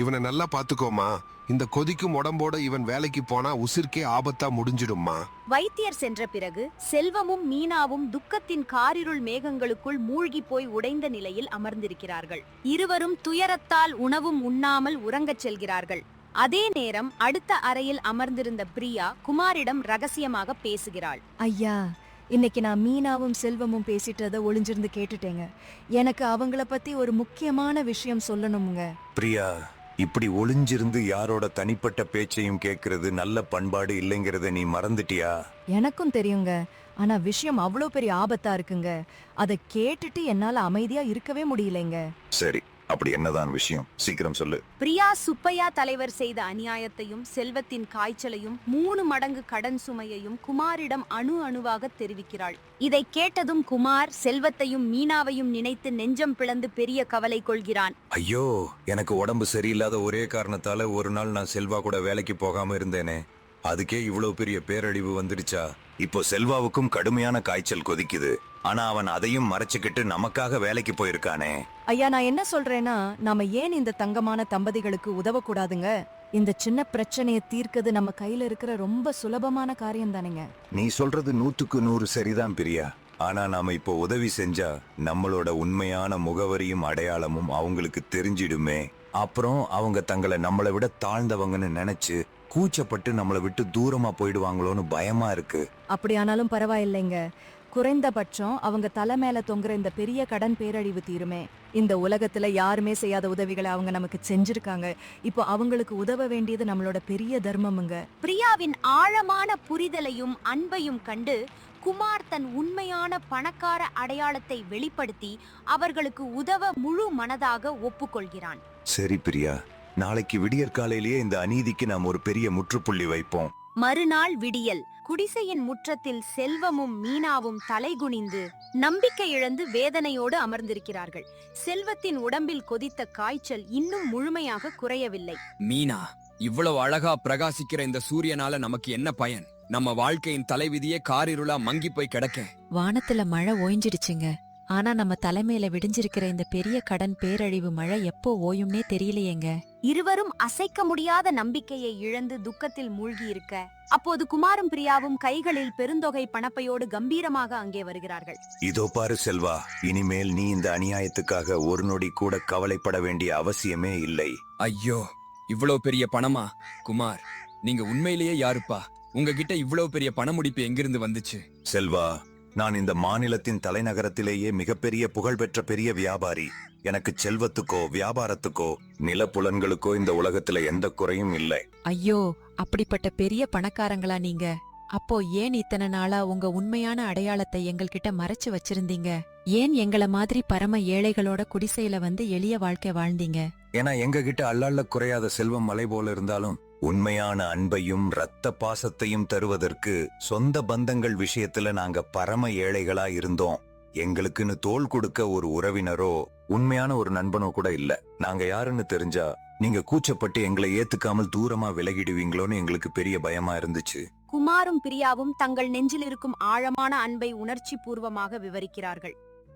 [SPEAKER 7] இவனை நல்லா பாத்துக்கோமா. இந்த கொதிக்கும் உடம்போட இவன் வேலைக்கு போனா உசிர்க்கே ஆபத்தா முடிஞ்சிடும்மா.
[SPEAKER 1] வைத்தியர் சென்ற பிறகு செல்வமும் மீனாவும் துக்கத்தின் காரிருள் மேகங்களுக்குள் மூழ்கி போய் உடைந்த நிலையில் அமர்ந்திருக்கிறார்கள். இருவரும் துயரத்தால் உணவும் உண்ணாமல் உறங்கச் செல்கிறார்கள். அதே நேரம் அடுத்த அறையில் அமர்ந்திருந்த பிரியா குமாரிடம் ரகசியமாக பேசுகிறாள்.
[SPEAKER 9] ஐயா, இன்னைக்கு நான் மீனாவும் செல்வமும் பேசிட்டதை ஒளிஞ்சிருந்து கேட்டுட்டேங்க. எனக்கு அவங்கள பத்தி ஒரு முக்கியமான விஷயம் சொல்லணுமுங்க.
[SPEAKER 8] பிரியா, இப்படி ஒளிஞ்சிருந்து யாரோட தனிப்பட்ட பேச்சையும் கேட்கறது நல்ல பண்பாடு இல்லைங்கிறத நீ மறந்துட்டியா?
[SPEAKER 9] எனக்கும் தெரியுங்க. ஆனா விஷயம் அவ்வளோ பெரிய ஆபத்தா இருக்குங்க. அதை கேட்டுட்டு என்னால அமைதியா இருக்கவே முடியலைங்க.
[SPEAKER 8] சரி, அப்படி என்னதான் விஷயம்? சீக்கிரம் சொல்லு.
[SPEAKER 1] பிரியா சுப்பையா தலைவர் செய்த அநியாயத்தையும் செல்வத்தின் காய்ச்சலையும் 3 மடங்கு கடன் சுமையையும் குமாரிடம் அணுவாக தெரிவிக்கிறாள். இதை கேட்டதும் குமார் செல்வத்தையும் மீனாவையும் நினைத்து நெஞ்சம் பிளந்து பெரிய கவலை கொள்கிறான்.
[SPEAKER 8] ஐயோ, எனக்கு உடம்பு சரியில்லாத ஒரே காரணத்தால ஒரு நாள் நான் செல்வா கூட வேலைக்கு போகாம இருந்தேனே, அதுக்கே இவ்வளவு பெரிய பேரழிவு வந்துடுச்சா? இப்போ செல்வாவுக்கும் கடுமையான காய்ச்சல் கொதிக்குது. ஆனா அவன் அதையும் மறைச்சுக்கிட்டு நமக்காக வேலைக்கு போயிருக்கானே.
[SPEAKER 9] ஐயா, நான் என்ன சொல்றேன்னா, நாம ஏன் இந்த தங்கமான தம்பதிகளுக்கு உதவக்கூடாதுங்க? இந்த சின்ன பிரச்சனையை தீர்க்கிறது நம்ம கையில இருக்கிற ரொம்ப சுலபமான காரியம் தானுங்க.
[SPEAKER 8] நீ சொல்றது 100க்கு 100 சரிதான் பிரியா. ஆனா நாம இப்போ உதவி செஞ்சா நம்மளோட உண்மையான முகவரியும் அடையாளமும் அவங்களுக்கு தெரிஞ்சிடுமே. அப்புறம் அவங்க தங்களை நம்மளை விட தாழ்ந்தவங்கன்னு நினைச்சு கூச்சப்பட்டு நம்மளை விட்டு தூரமா போயிடுவாங்களோன்னு பயமா இருக்கு.
[SPEAKER 9] அப்படியானாலும் பரவாயில்லைங்க. குறைந்தபட்சம் அவங்க தலை மேல தொங்குற இந்த பெரிய கடன் பேரழிவு தீருமே. இந்த உலகத்துல யாருமே செய்யாத உதவிகளை அவங்க நமக்கு செஞ்சிருக்காங்க. இப்போ அவங்களுக்கு உதவ வேண்டியது நம்மளோட பெரிய தர்மமுங்க.
[SPEAKER 1] பிரியாவின் ஆழமான புரிதலையும் அன்பையும் கண்டு குமார் தன் உண்மையான பணக்கார அடையாளத்தை வெளிப்படுத்தி அவர்களுக்கு உதவ முழு மனதாக ஒப்புக்கொள்கிறான்.
[SPEAKER 8] சரி பிரியா, நாளைக்கு விடியற்காலையிலேயே இந்த அநீதிக்கு நாம் ஒரு பெரிய முற்றுப்புள்ளி வைப்போம்.
[SPEAKER 1] மறுநாள் விடியல். குடிசையின் முற்றத்தில் செல்வமும் மீனாவும் தலைகுனிந்து நம்பிக்கை இழந்து வேதனையோடு அமர்ந்திருக்கிறார்கள். செல்வத்தின் உடம்பில் கொதித்த காய்ச்சல் இன்னும் முழுமையாக குறையவில்லை.
[SPEAKER 2] மீனா, இவ்வளவு அழகா பிரகாசிக்கிற இந்த சூரியனால நமக்கு என்ன பயன்? நம்ம வாழ்க்கையின் தலைவிதியே காரிருளா மங்கி போய் கிடக்க.
[SPEAKER 3] வானத்துல மழை ஓய்ஞ்சிடுச்சுங்க. ஆனா நம்ம தலைமையில விடிஞ்சிருக்கிற இந்த பெரிய கடன் பேரழிவு மழை எப்போ ஓயும்னே தெரியலையேங்க.
[SPEAKER 1] இருவரும் அசைக்க முடியாத நம்பிக்கையை இழந்து துக்கத்தில் மூழ்கி இருக்க, அப்போது குமாரும் பிரியாவும் கைகளில் பெருந்தொகை பணப்பையோடு கம்பீரமாக அங்கே வருகிறார்கள்.
[SPEAKER 8] இதோ பாரு செல்வா, இனிமேல் நீ இந்த அநியாயத்துக்காக ஒரு நொடி கூட கவலைப்பட வேண்டிய அவசியமே இல்லை.
[SPEAKER 2] ஐயோ, இவ்வளவு பெரிய பணமா? குமார், நீங்க உண்மையிலேயே யாருப்பா? உங்ககிட்ட இவ்வளவு பெரிய பண முடிப்பு எங்கிருந்து வந்துச்சு?
[SPEAKER 8] செல்வா, நான் இந்த மாநிலத்தின் தலைநகரத்திலேயே மிகப்பெரிய புகழ்பெற்ற பெரிய வியாபாரி. எனக்கு செல்வத்துக்கோ வியாபாரத்துக்கோ நிலப்புலன்களுக்கோ இந்த உலகத்துல எந்த குறையும் இல்லை.
[SPEAKER 3] ஐயோ, அப்படிப்பட்ட பெரிய பணக்காரங்களா நீங்க? அப்போ ஏன் இத்தனை நாளா உங்க உண்மையான அடையாளத்தை எங்கள்கிட்ட மறைச்சு வச்சிருந்தீங்க? ஏன் எங்கள மாதிரி பரம ஏழைகளோட குடிசையில வந்து எளிய வாழ்க்கை வாழ்ந்தீங்க?
[SPEAKER 8] ஏன்னா எங்க கிட்ட அல்லால குறையாத செல்வம் மலை போல இருந்தாலும் உண்மையான அன்பையும் இரத்த பாசத்தையும் தருவதற்கு சொந்த பந்தங்கள் விஷயத்துல நாங்க பரம ஏழைகளா இருந்தோம். எங்களுக்குன்னு தோள் கொடுக்க ஒரு உறவினரோ உண்மையான ஒரு நண்பனோ கூட இல்ல. நாங்க யாருன்னு தெரிஞ்சா நீங்க கூச்சப்பட்டு எங்களை ஏத்துக்காமல் தூரமா விலகிடுவீங்களோன்னு எங்களுக்கு பெரிய பயமா இருந்துச்சு.
[SPEAKER 1] குமாரும் பிரியாவும் தங்கள் நெஞ்சில் இருக்கும் ஆழமான அன்பை உணர்ச்சி பூர்வமாக விவரிக்கிறார்கள்.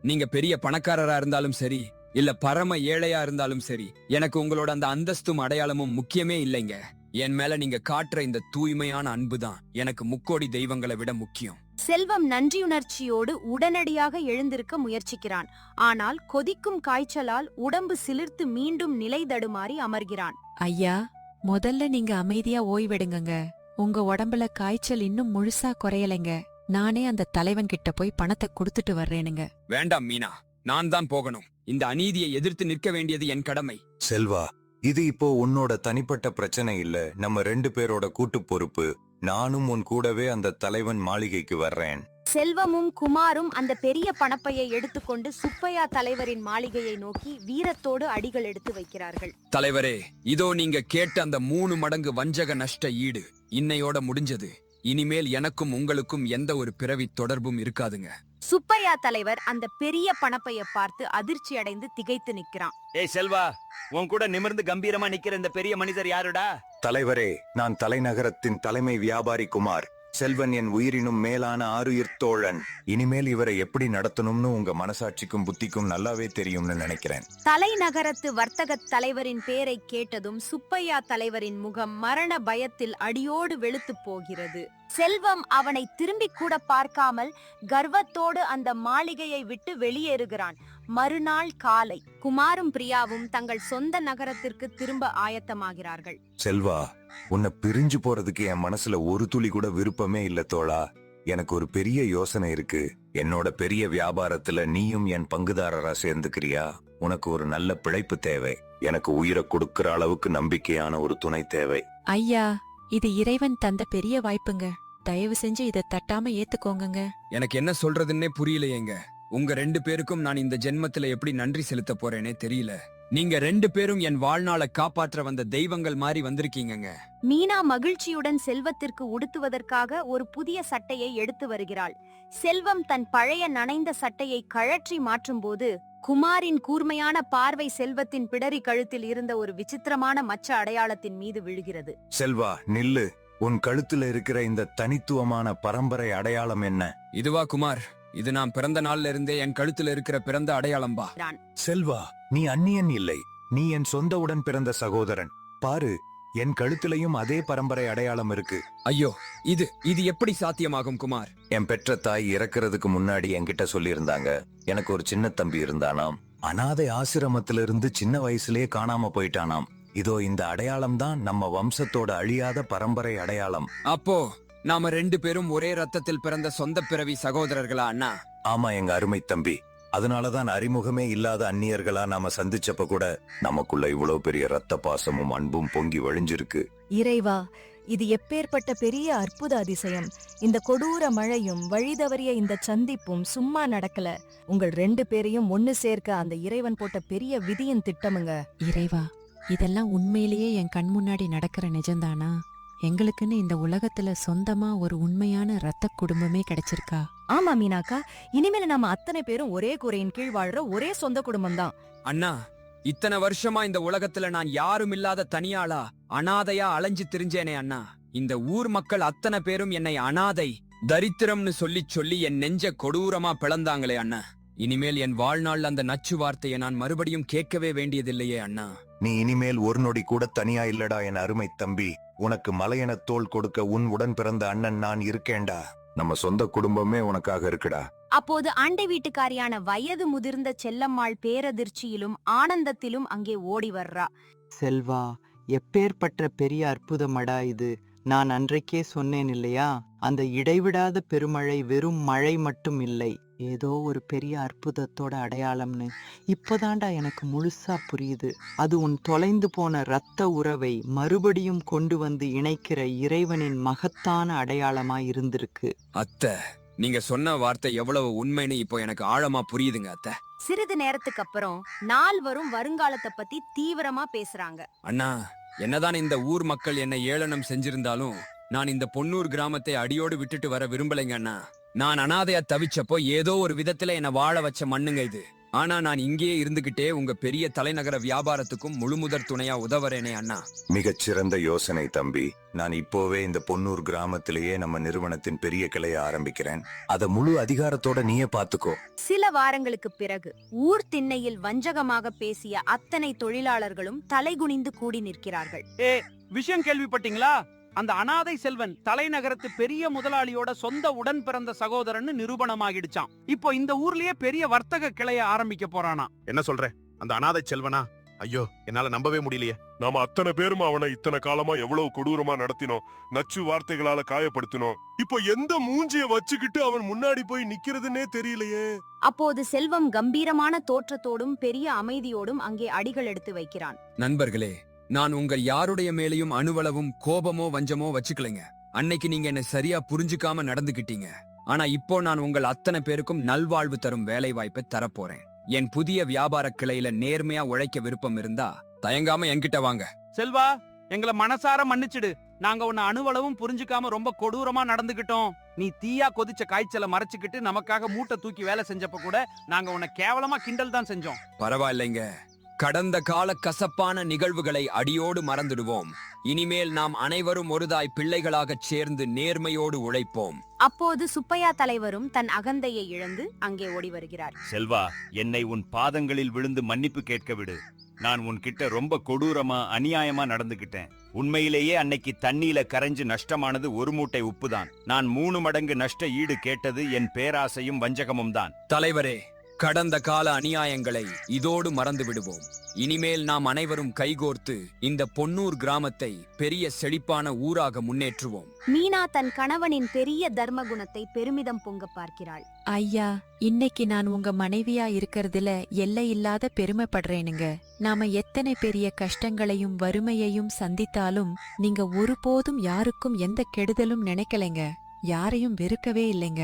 [SPEAKER 2] நீங்க பெரிய பணக்காரரா இருந்தாலும் சரி இல்ல பரம ஏழையா இருந்தாலும் சரி, எனக்கு உங்களோட அந்த அந்தஸ்தும் அடையாளமும் முக்கியமே இல்லைங்க. என் மேல நீங்க காட்டுற இந்த தூய்மையான அன்புதான் எனக்கு முக்கோடி தெய்வங்களை விட முக்கியம்.
[SPEAKER 1] செல்வம் நன்றியுணர்ச்சியோடு உடனடியாக எழுந்திருக்க முயற்சிக்கிறான். ஆனால் கொதிக்கும் காய்ச்சலால் உடம்பு சிலிர்த்து மீண்டும் நிலை தடுமாறி அமர்கிறான்.
[SPEAKER 3] ஐயா, முதல்ல நீங்க அமைதியா ஓய்வெடுங்கங்க. உங்க உடம்புல காய்ச்சல் இன்னும் முழுசா குறையலைங்க. நானே அந்த தலைவன் கிட்ட போய் பணத்தை கொடுத்துட்டு வர்றேனுங்க.
[SPEAKER 2] வேண்டாம் மீனா, நான் தான் போகணும். இந்த அநீதியை எதிர்த்து நிற்க வேண்டியது என் கடமை.
[SPEAKER 8] செல்வா, இது இப்போ உன்னோட தனிப்பட்ட பிரச்சனை இல்ல, நம்ம 2 பேரோட கூட்டு பொறுப்பு. நானும் உன் கூடவே அந்த தலைவன் மாளிகைக்கு வர்றேன்.
[SPEAKER 1] செல்வமும் குமாரும் அந்த பெரிய பணப்பையை எடுத்துக்கொண்டு சுப்பையா தலைவரின் மாளிகையை நோக்கி வீரத்தோடு அடிகள் எடுத்து வைக்கிறார்கள்.
[SPEAKER 2] தலைவரே, இதோ நீங்க கேட்ட அந்த 3 மடங்கு வஞ்சக நஷ்ட ஈடு இன்னையோட முடிஞ்சது. இனிமேல் எனக்கும் உங்களுக்கும் எந்த ஒரு பிறவி தொடர்பும் இருக்காதுங்க.
[SPEAKER 1] சுப்பையா தலைவர் அந்த பெரிய பணப்பைய பார்த்து அதிர்ச்சி அடைந்து திகைத்து நிற்கிறான்.
[SPEAKER 5] ஏய் செல்வா, உன் கூட நிமிர்ந்து கம்பீரமா நிக்கிற இந்த பெரிய மனிதர் யாருடா?
[SPEAKER 8] தலைவரே, நான் தலைநகரத்தின் தலைமை வியாபாரி குமார். செல்வன் என் உயிரினும் மேலான ஆருயிர் தோழன். இனிமேல் இவரை எப்படி நடத்தணும்னு உங்க மனசாட்சிக்கும் புத்திக்கும் நல்லாவே தெரியும்னு நினைக்கிறேன்.
[SPEAKER 1] தலைநகரத்து வர்த்தக தலைவரின் பேரை கேட்டதும் சுப்பையா தலைவரின் முகம் மரண பயத்தில் அடியோடு வெளுத்து போகிறது. செல்வம் அவனை திரும்பி கூட பார்க்காமல் கர்வத்தோடு அந்த மாளிகையை விட்டு வெளியேறுகிறான். மறுநாள் காலை குமாரும் பிரியாவும் தங்கள் சொந்த நகரத்திற்கு திரும்ப ஆயத்தமாகிறார்கள்.
[SPEAKER 8] செல்வா, உன்னை பிரிஞ்சு போறதுக்கு என் மனசுல ஒரு துளி கூட விருப்பமே இல்ல தோழா. எனக்கு ஒரு பெரிய யோசனை இருக்கு. என்னோட பெரிய வியாபாரத்துல நீயும் என் பங்குதாரரா சேர்ந்துக்கிறியா? உனக்கு ஒரு நல்ல பிழைப்பு தேவை. எனக்கு உயிரை கொடுக்கிற அளவுக்கு நம்பிக்கையான ஒரு துணை தேவை.
[SPEAKER 3] ஐயா, இது இறைவன் தந்த பெரிய வாய்ப்புங்க. தயவு செஞ்சு இதை தட்டாம ஏத்துக்கோங்க.
[SPEAKER 2] எனக்கு என்ன சொல்றதுன்னே புரியலையேங்க. உங்க 2 பேருக்கும் நான் இந்த ஜென்மத்துல எப்படி நன்றி செலுத்த போறேனே தெரியல. நீங்க 2 பேரும் என் வாழ்நாளை காப்பாற்ற வந்த தெய்வங்கள் மாதிரி வந்திருக்கீங்கங்க.
[SPEAKER 1] மீனா மகிழ்ச்சியுடன் செல்வத்திற்கு உடுத்துவதற்காக ஒரு புதிய சட்டையை எடுத்து வருகிறாள். செல்வம் தன் பழைய நனைந்த சட்டையை கழற்றி மாற்றும் போது குமாரின் கூர்மையான பார்வை செல்வத்தின் பிடரி கழுத்தில் இருந்த ஒரு விசித்திரமான மச்ச அடையாளத்தின் மீது விழுகிறது.
[SPEAKER 8] செல்வா, நில்லு. உன் கழுத்துல இருக்கிற இந்த தனித்துவமான பரம்பரை அடையாளம் என்ன?
[SPEAKER 2] இதுவா குமார்? இது நான் பிறந்த நாள்ல இருந்தே என் கழுத்துல இருக்கிற பிறந்த அடையாளம்பா.
[SPEAKER 8] செல்வா, நீ அந்நியன் இல்லை. நீ என் சொந்த உடன் பிறந்த சகோதரன். பாரு, என் கழுத்திலையும் அதே பரம்பரை அடையாளம் இருக்கு.
[SPEAKER 2] ஐயோ, இது எப்படி சாத்தியமாகும் குமார்?
[SPEAKER 8] என் பெற்ற தாய் இறக்குறதுக்கு முன்னாடி என்கிட்ட சொல்லியிருந்தாங்க, எனக்கு ஒரு சின்ன தம்பி இருந்தானாம். அனாதை ஆசிரமத்திலிருந்து சின்ன வயசுலயே காணாம போயிட்டானாம். இதோ இந்த அடையாளம் தான் நம்ம வம்சத்தோட அழியாத பரம்பரை அடையாளம்.
[SPEAKER 2] அப்போ நாம 2 பேரும் ஒரே ரத்தத்தில் பிறந்த சொந்த பிறவி சகோதரர்களா அண்ணா?
[SPEAKER 8] ஆமா எங்க அருமை தம்பி. அதனாலதான் அறிமுகமே இல்லாத அந்நியர்களா நாம சந்திச்சப்ப கூட நமக்குள்ள இவ்வளவு பெரிய ரத்த பாசமும் அன்பும் பொங்கி வழிஞ்சிருக்கு.
[SPEAKER 9] இறைவா, இது எப்பேற்பட்ட பெரிய அற்புத அதிசயம். இந்த கொடூர மழையும் வழிதவறிய இந்த சந்திப்பும் சும்மா நடக்கல. உங்கள் 2 பேரையும் ஒன்னு சேர்க்க அந்த இறைவன் போட்ட பெரிய விதியின் திட்டமுங்க.
[SPEAKER 3] இறைவா, இதெல்லாம் உண்மையிலேயே என் கண் முன்னாடி நடக்கிற நிஜம்தானா? எங்களுக்குன்னு இந்த உலகத்துல சொந்தமா ஒரு உண்மையான ரத்த குடும்பமே கிடைச்சிருக்கா?
[SPEAKER 9] ஆமா மீனாக்கா, இனிமேல நாம அத்தனை பேரும் ஒரே கூரையின் கீழ் வாழ்ற ஒரே சொந்த குடும்பம் தான்.
[SPEAKER 2] அண்ணா, இத்தனை வருஷமா இந்த உலகத்துல நான் யாரும் இல்லாத தனியாளா அனாதையா அலைஞ்சு திரிஞ்சேனே அண்ணா. இந்த ஊர் மக்கள் அத்தனை பேரும் என்னை அனாதை, தரித்திரம்னு சொல்லி என் நெஞ்ச கொடூரமா பிளந்தாங்களே அண்ணா. இனிமேல் என் வாழ்நாள் அந்த நச்சு வார்த்தையை நான் மறுபடியும் கேட்கவே வேண்டியதில்லையே அண்ணா.
[SPEAKER 8] நீ இனிமேல் ஒரு நொடி கூட தனியா இல்லடா என் அருமை தம்பி. உனக்கு மலையென தோள் கொடுக்க உன் உடன் பிறந்த அண்ணன் நான் இருக்கேன்டா. நம்ம சொந்த குடும்பமே உனக்காக இருக்குடா.
[SPEAKER 1] அப்போது ஆண்டை வீட்டுக்காரியான வயது முதிர்ந்த செல்லம்மாள் பேரதிர்ச்சியிலும் ஆனந்தத்திலும் அங்கே ஓடி வர்றா.
[SPEAKER 4] செல்வா, எப்பேற்பட்ட பெரிய அற்புதமடா இது. நான் அன்றைக்கே சொன்னேன் இல்லையா, அந்த இடைவிடாத பெருமழை வெறும் மழை மட்டும் இல்லை, ஏதோ ஒரு பெரிய அற்புதத்தோட அடையாளம்னு. இப்போதாண்டா எனக்கு முழுசா புரியுது. அது உன் தொலைந்து போன இரத்த உறவை மறுபடியும் கொண்டு வந்து இணைக்கிற இறைவனின் மகத்தான அடையாளமா இருந்திருக்கு.
[SPEAKER 2] அத்தை, நீங்க சொன்ன வார்த்தை எவ்வளவு உண்மைன்னு இப்போ எனக்கு ஆழமா புரியுதுங்க அத்தை.
[SPEAKER 1] சிறிது நேரத்துக்கு அப்புறம் நால்வரும் வருங்காலத்தை பத்தி தீவிரமா பேசுறாங்க.
[SPEAKER 2] அண்ணா, என்னதான் இந்த ஊர் மக்கள் என்னை ஏளனம் செஞ்சிருந்தாலும் நான் இந்த பொன்னூர் கிராமத்தை அடியோடு விட்டுட்டு வர விரும்பலைங்க அண்ணா. நான் அனாதையா தவிச்சப்போ ஏதோ ஒரு விதத்துல என்ன வாழ வச்ச மண்ணுங்க இது. ஆனா நான் இங்கேயே இருந்துகிட்டே உங்க பெரிய தலைநகர வியாபாரத்துக்கும் முழுமுதற் துணையா உதவுறேனே அண்ணா.
[SPEAKER 8] மிகச் சிறந்த யோசனை தம்பி. நான் இப்போவே இந்த பொன்னூர் கிராமத்திலேயே நம்ம நிறுவனத்தின் பெரிய கிளையை ஆரம்பிக்கிறேன். அத முழு அதிகாரத்தோட நீயே பாத்துக்கோ.
[SPEAKER 1] சில வாரங்களுக்கு பிறகு ஊர் திண்ணையில் வஞ்சகமாக பேசிய அத்தனை தொழிலாளர்களும் தலைகுனிந்து கூடி நிற்கிறார்கள்.
[SPEAKER 5] விஷயம் கேள்விப்பட்டீங்களா? அந்த அனாதை செல்வன் தலைநகரத்து பெரிய முதலாளியோட சொந்த உடன் பிறந்த சகோதரன்னு நிரூபணமாகிடுச்சான். இப்போ இந்த ஊர்லயே பெரிய வர்த்தக கிளைய ஆரம்பிக்க போறானா.
[SPEAKER 6] என்ன சொல்ற? அந்த அனாதை செல்வனா? ஐயோ, என்னால நம்பவே முடியலையே.
[SPEAKER 7] நாம அத்தனை பேரும் அவனை இத்தனை காலமா எவ்வளவு கொடூரமா நடத்தினோம், நச்சு வார்த்தைகளால காயப்படுத்தினோம். இப்போ எந்த மூஞ்சிய வச்சுக்கிட்டு அவன் முன்னாடி போய் நிக்கிறதுன்னே தெரியலையே.
[SPEAKER 1] அப்போது செல்வம் கம்பீரமான தோற்றத்தோடும் பெரிய அமைதியோடும் அங்கே அடிகள் எடுத்து வைக்கிறான்.
[SPEAKER 2] நண்பர்களே, நான் உங்கள் யாருடைய மேலையும் அணுவளவும் கோபமோ வஞ்சமோ வச்சுக்கலைங்க. அன்னைக்கு நீங்க என்ன சரியா புரிஞ்சுக்காம நடந்துகிட்டீங்க. ஆனா இப்போ நான் உங்கள் அத்தனை பேருக்கும் நல்வாழ்வு தரும் வேலை வாய்ப்பை தரப்போறேன். என் புதிய வியாபார கிளையில நேர்மையா உழைக்க விருப்பம் இருந்தா தயங்காம என்கிட்ட வாங்க.
[SPEAKER 5] செல்வா, எங்களை மனசார மன்னிச்சிடு. நாங்க உன்னை அணுவளவும் புரிஞ்சுக்காம ரொம்ப கொடூரமா நடந்துகிட்டோம். நீ தீயா கொதிச்ச காய்ச்சலை மறைச்சுக்கிட்டு நமக்காக மூட்டை தூக்கி வேலை செஞ்சப்ப கூட நாங்க உன்னை கேவலமா கிண்டல் தான் செஞ்சோம்.
[SPEAKER 2] பரவாயில்லைங்க. கடந்த கால கசப்பான நிகழ்வுகளை அடியோடு மறந்துடுவோம். இனிமேல் நாம் அனைவரும் ஒருதாய் பிள்ளைகளாகச் சேர்ந்து நேர்மையோடு உழைப்போம்.
[SPEAKER 1] அப்போது சுப்பையா தலைவரும் தன் அகந்தையை இழந்து அங்கே ஓடி வருகிறார்.
[SPEAKER 5] செல்வா, என்னை உன் பாதங்களில் விழுந்து மன்னிப்பு கேட்க விடு. நான் உன்கிட்ட ரொம்ப கொடூரமா அநியாயமா நடந்துகிட்டேன். உண்மையிலேயே அன்னைக்கு தண்ணியில கரைஞ்சு நஷ்டமானது ஒரு மூட்டை உப்புதான். நான் 3 மடங்கு நஷ்ட ஈடு கேட்டது என் பேராசையும் வஞ்சகமும் தான்.
[SPEAKER 2] தலைவரே, கடந்த கால அநியாயங்களை இதோடு மறந்து விடுவோம். இனிமேல் நாம் அனைவரும் கைகோர்த்து இந்த பொன்னூர் கிராமத்தை பெரிய செழிப்பான ஊராக முன்னேற்றுவோம்.
[SPEAKER 1] மீனா தன் கணவனின் பெரிய தர்ம குணத்தை பெருமிதம் பொங்க பார்க்கிறாள்.
[SPEAKER 3] ஐயா, இன்னைக்கு நான் உங்க மனைவியா இருக்கறதுல எல்லை இல்லாத பெருமைப்படுறேனுங்க. நாம எத்தனை பெரிய கஷ்டங்களையும் வறுமையையும் சந்தித்தாலும் நீங்க ஒருபோதும் யாருக்கும் எந்த கெடுதலும் நினைக்கலைங்க. யாரையும் வெறுக்கவே இல்லைங்க.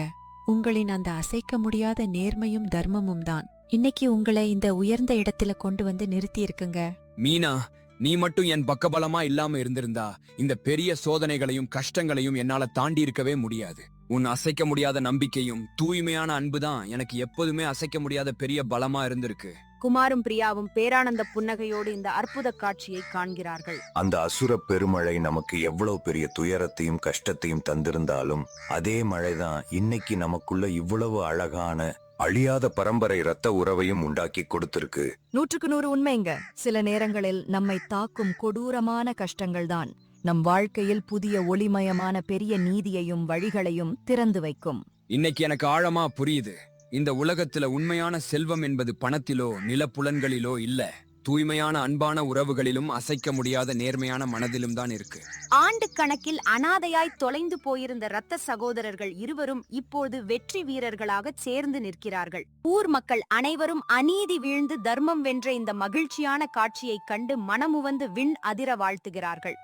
[SPEAKER 3] உங்களின் அந்த அசைக்க முடியாத நேர்மையும் தர்மமும் தான் இன்னைக்கு உங்களை இந்த உயர்ந்த இடத்துல கொண்டு வந்து நிறுத்தி இருக்குங்க.
[SPEAKER 2] மீனா, நீ மட்டும் என் பக்கபலமா இல்லாம இருந்திருந்தா இந்த பெரிய சோதனைகளையும் கஷ்டங்களையும் என்னால தாண்டி இருக்கவே முடியாது. உன் அசைக்க முடியாத நம்பிக்கையும் தூய்மையான அன்புதான் எனக்கு எப்போதுமே அசைக்க முடியாத பெரிய பலமா இருந்திருக்கு.
[SPEAKER 1] குமாரும் பிரியாவும் பேரானந்த புன்னகையோடு இந்த அற்புத காட்சியை காண்கிறார்கள்.
[SPEAKER 8] அந்த அசுர பெருமழை நமக்கு எவ்வளவு பெரிய துயரத்தையும் கஷ்டத்தையும் தந்திருந்தாலும் அதே மழைதான் இன்னைக்கு நமக்குள்ள இவ்வளவு அழகான அழியாத பரம்பரை இரத்த உறவையும் உண்டாக்கி கொடுத்திருக்கு.
[SPEAKER 9] 100க்கு 100 உண்மைங்க. சில நேரங்களில் நம்மை தாக்கும் கொடூரமான கஷ்டங்கள்தான் நம் வாழ்க்கையில் புதிய ஒளிமயமான பெரிய நீதியையும் வழிகளையும் திறந்து வைக்கும்.
[SPEAKER 2] இன்னைக்கு எனக்கு ஆழமா புரியுது. இந்த உலகத்துல உண்மையான செல்வம் என்பது பணத்திலோ நிலப்புலன்களிலோ இல்ல, தூய்மையான அன்பான உறவுகளிலும் அசைக்க முடியாத நேர்மையான மனதிலும் தான் இருக்கு.
[SPEAKER 1] ஆண்டு கணக்கில் அனாதையாய் தொலைந்து போயிருந்த இரத்த சகோதரர்கள் இருவரும் இப்போது வெற்றி வீரர்களாக சேர்ந்து நிற்கிறார்கள். ஊர் மக்கள் அனைவரும் அநீதி வீழ்ந்து தர்மம் வென்ற இந்த மகிழ்ச்சியான காட்சியைக் கண்டு மனமுவந்து விண் அதிர வாழ்த்துகிறார்கள்.